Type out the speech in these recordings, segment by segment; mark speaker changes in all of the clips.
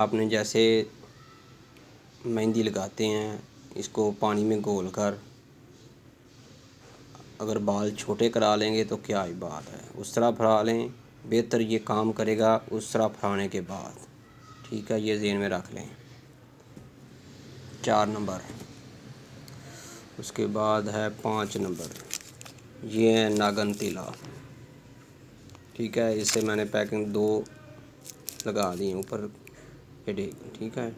Speaker 1: آپ نے جیسے مہندی لگاتے ہیں، اس کو پانی میں گھول کر اگر بال چھوٹے کرا لیں گے تو کیا ہی بات ہے، اس طرح پھرا لیں، بہتر یہ کام کرے گا اس طرح پھرانے کے بعد۔ ٹھیک ہے، یہ ذہن میں رکھ لیں۔ 4 نمبر۔ اس کے بعد ہے 5 نمبر، یہ ہے ناگن تیلا۔ ٹھیک ہے، اس سے میں نے پیکنگ 2 لگا دی اوپر ہیڈ۔ ٹھیک ہے،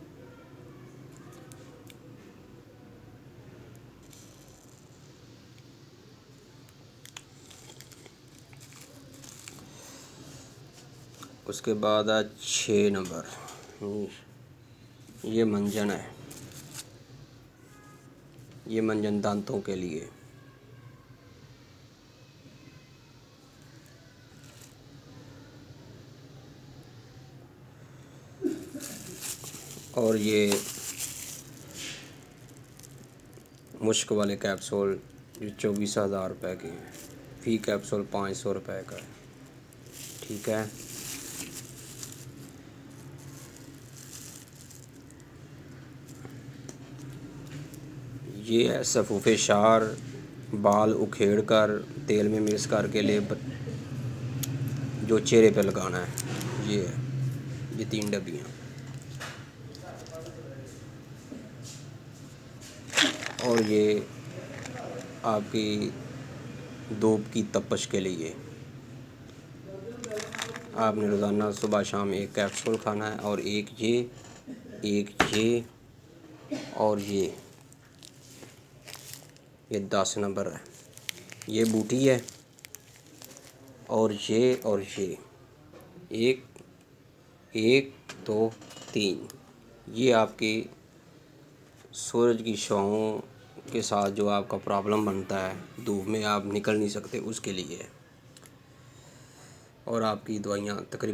Speaker 1: اس کے بعد ہے 6 نمبر، یہ منجن ہے، یہ منجن دانتوں کے لیے۔ اور یہ مشک والے کیپسول جو 24,000 روپے کے ہیں، فی کیپسول 500 روپے کا ہے۔ ٹھیک ہے، یہ ہے سفوف شعر، بال اکھیڑ کر تیل میں مکس کر کے جو چہرے پہ لگانا ہے، یہ ہے، یہ 3 ڈبیاں۔ اور یہ آپ کی دھوپ کی تپش کے لیے آپ نے روزانہ صبح شام ایک کیپسول کھانا ہے، اور ایک یہ اور یہ 10 نمبر ہے، یہ بوٹی ہے، اور یہ ایک 2 3، یہ آپ کی سورج کی شعاعوں کے ساتھ جو آپ کا پرابلم بنتا ہے، دھوپ میں آپ نکل نہیں سکتے، اس کے لیے ہے۔ اور آپ کی دوائیاں تقریباً